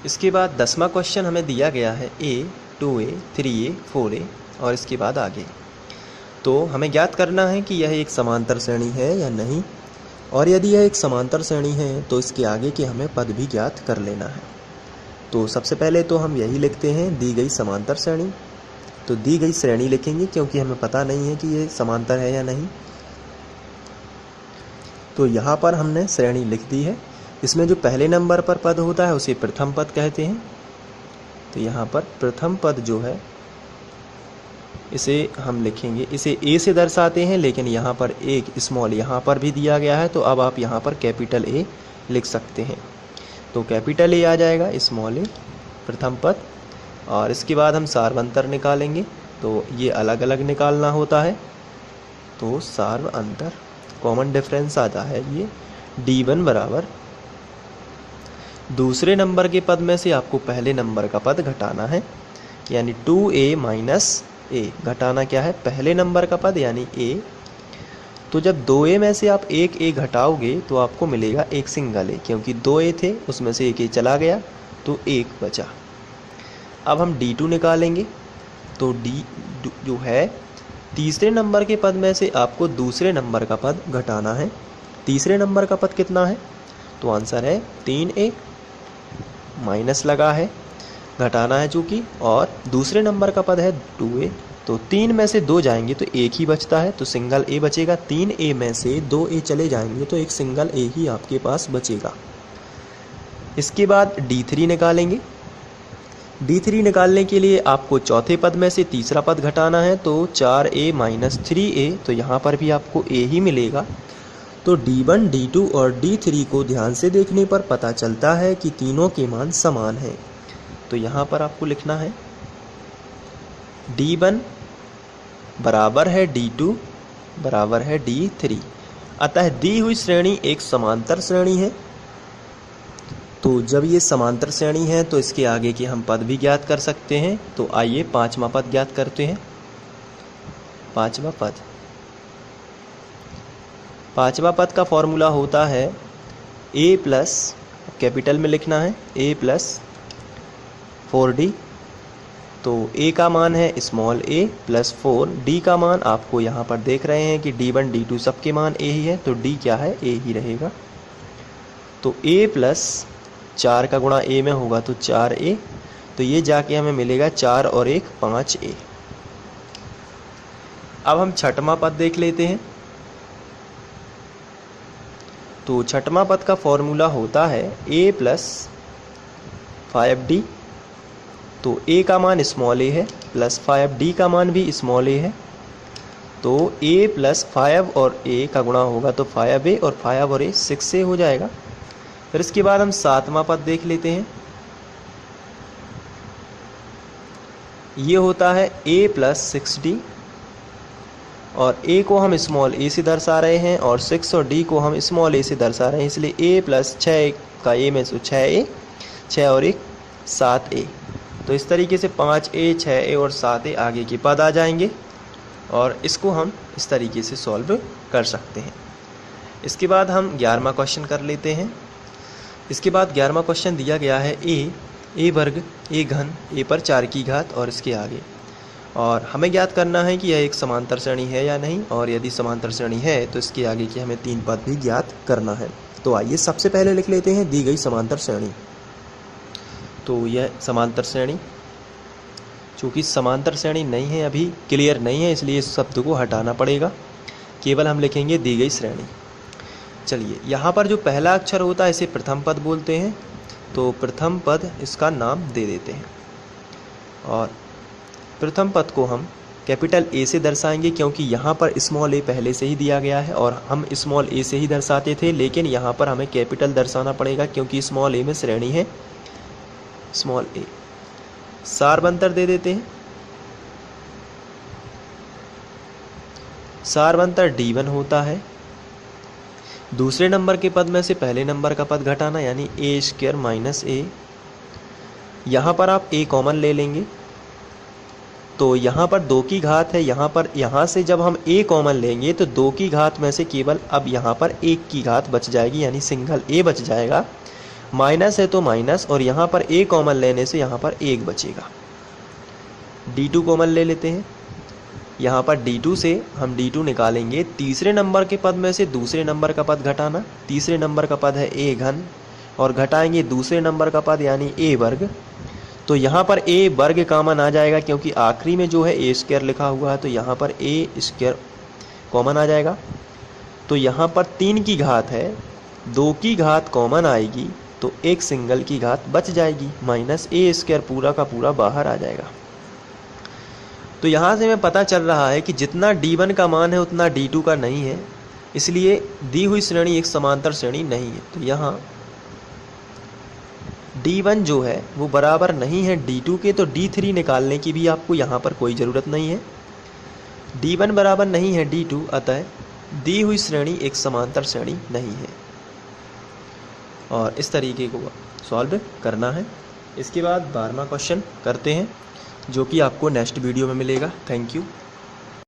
इसके बाद 10वां क्वेश्चन हमें दिया गया है a, 2a, 3a, 4a और इसके बाद आगे। तो हमें ज्ञात करना है कि यह एक समांतर श्रेणी है या नहीं, और यदि यह एक समांतर श्रेणी है तो इसके आगे के हमें पद भी ज्ञात कर लेना है। तो सबसे पहले तो हम यही लिखते हैं दी गई समांतर श्रेणी। तो दी गई श्रेणी लिखेंगे क्योंकि हमें पता नहीं है कि ये समांतर है या नहीं। तो यहाँ पर हमने श्रेणी लिख दी है। इसमें जो पहले नंबर पर पद होता है उसे प्रथम पद कहते हैं। तो यहाँ पर प्रथम पद जो है इसे हम लिखेंगे, इसे ए से दर्शाते हैं, लेकिन यहाँ पर एक स्मॉल यहाँ पर भी दिया गया है, तो अब आप यहाँ पर कैपिटल ए लिख सकते हैं। तो कैपिटल ए आ जाएगा, स्मॉल ए प्रथम पद। और इसके बाद हम सार्वंतर निकालेंगे, तो ये अलग अलग निकालना होता है। तो सार्व अंतर कॉमन डिफरेंस आता है ये D1 बराबर दूसरे नंबर के पद में से आपको पहले नंबर का पद घटाना है, यानी 2a माइनस a। घटाना क्या है? पहले नंबर का पद यानी a। तो जब 2a में से आप एक a घटाओगे तो आपको मिलेगा एक सिंगल a, क्योंकि 2a थे उसमें से एक a चला गया तो एक बचा। अब हम D2 निकालेंगे। तो D जो है तीसरे नंबर के पद में से आपको दूसरे नंबर का पद घटाना है। तीसरे नंबर का पद कितना है? तो आंसर है 3a, माइनस लगा है, घटाना है चूँकि, और दूसरे नंबर का पद है 2a। तो 3 में से 2 जाएंगे तो एक ही बचता है, तो सिंगल a बचेगा। 3a में से 2a चले जाएंगे तो एक सिंगल a ही आपके पास बचेगा। इसके बाद D3 निकालेंगे। D3 निकालने के लिए आपको चौथे पद में से तीसरा पद घटाना है, तो 4a माइनस 3a, तो यहाँ पर भी आपको a ही मिलेगा। तो D1, D2 और D3 को ध्यान से देखने पर पता चलता है कि तीनों के मान समान हैं। तो यहाँ पर आपको लिखना है D1 बराबर है D2 बराबर है D3। अतः दी हुई श्रेणी एक समांतर श्रेणी है। तो जब ये समांतर श्रेणी है तो इसके आगे के हम पद भी ज्ञात कर सकते हैं। तो आइए पांचवा पद ज्ञात करते हैं। पांचवा पद का फॉर्मूला होता है a प्लस, कैपिटल में लिखना है, a प्लस 4d। तो a का मान है स्मॉल a प्लस 4, d का मान आपको यहाँ पर देख रहे हैं कि D1 D2 सबके मान a ही है, तो d क्या है? a ही रहेगा। तो a प्लस 4 का गुणा a में होगा तो 4a, तो ये जाके हमें मिलेगा 4 और 1 5a। अब हम छठवां पद देख लेते हैं। तो छठवां पद का फॉर्मूला होता है a प्लस 5d। तो a का मान स्मॉल a है प्लस 5d का मान भी स्मॉल a है। तो a प्लस 5 और a का गुणा होगा तो 5a, और 5 और a 6a हो जाएगा। फिर इसके बाद हम सातवां पद देख लेते हैं। ये होता है a प्लस 6d, और a को हम स्मॉल a से दर्शा रहे हैं और 6 और d को हम स्मॉल a से दर्शा रहे हैं, इसलिए a प्लस 6 का a में से 6a, 6 और 1 7a। तो इस तरीके से 5a, 6a और 7a आगे के पद आ जाएंगे, और इसको हम इस तरीके से सॉल्व कर सकते हैं। इसके बाद हम 11वां क्वेश्चन कर लेते हैं। इसके बाद 11वां क्वेश्चन दिया गया है a वर्ग a घन a पर 4 की घात और इसके आगे, और हमें ज्ञात करना है कि यह एक समांतर श्रेणी है या नहीं, और यदि समांतर श्रेणी है तो इसके आगे की हमें 3 पद भी ज्ञात करना है। तो आइए सबसे पहले लिख लेते हैं दी गई समांतर श्रेणी। तो यह समांतर श्रेणी, चूँकि समांतर श्रेणी नहीं है, अभी क्लियर नहीं है, इसलिए इस शब्द को हटाना पड़ेगा। केवल हम लिखेंगे दी गई श्रेणी। चलिए, यहाँ पर जो पहला अक्षर होता है इसे प्रथम पद बोलते हैं, तो प्रथम पद इसका नाम दे देते हैं। और प्रथम पद को हम कैपिटल A से दर्शाएंगे, क्योंकि यहाँ पर स्मॉल a पहले से ही दिया गया है और हम स्मॉल a से ही दर्शाते थे, लेकिन यहाँ पर हमें कैपिटल दर्शाना पड़ेगा क्योंकि स्मॉल a में श्रेणी है स्मॉल a। सार्वंतर दे देते हैं। सार्वंतर D1 होता है दूसरे नंबर के पद में से पहले नंबर का पद घटाना, यानी a² माइनस a। यहाँ पर आप a कॉमन ले लेंगे, तो यहाँ पर 2 की घात है, यहाँ से जब हम a कॉमन लेंगे तो 2 की घात में से केवल अब यहाँ पर 1 की घात बच जाएगी, यानी सिंगल a बच जाएगा। माइनस है तो माइनस, और यहाँ पर a कॉमन लेने से यहाँ पर 1 बचेगा। d2 कॉमन ले लेते हैं। यहाँ पर d2 से हम d2 निकालेंगे, तीसरे नंबर के पद में से दूसरे नंबर का पद घटाना। तीसरे नंबर का पद है a घन, और घटाएंगे दूसरे नंबर का पद यानी a वर्ग। तो यहाँ पर a वर्ग कॉमन आ जाएगा, क्योंकि आखिरी में जो है a स्क्वायर लिखा हुआ है, तो यहाँ पर a स्क्वायर कॉमन आ जाएगा। तो यहाँ पर 3 की घात है, 2 की घात कॉमन आएगी, तो एक सिंगल की घात बच जाएगी, माइनस a स्क्वायर पूरा का पूरा बाहर आ जाएगा। तो यहाँ से हमें पता चल रहा है कि जितना d1 का मान है उतना d2 का नहीं है, इसलिए दी हुई श्रेणी एक समांतर श्रेणी नहीं है। तो यहाँ d1 जो है वो बराबर नहीं है d2 के, तो d3 निकालने की भी आपको यहाँ पर कोई ज़रूरत नहीं है। d1 बराबर नहीं है d2, अतः दी हुई श्रेणी एक समांतर श्रेणी नहीं है। और इस तरीके को सॉल्व करना है। इसके बाद 12वां क्वेश्चन करते हैं, जो कि आपको नेक्स्ट वीडियो में मिलेगा। Thank you.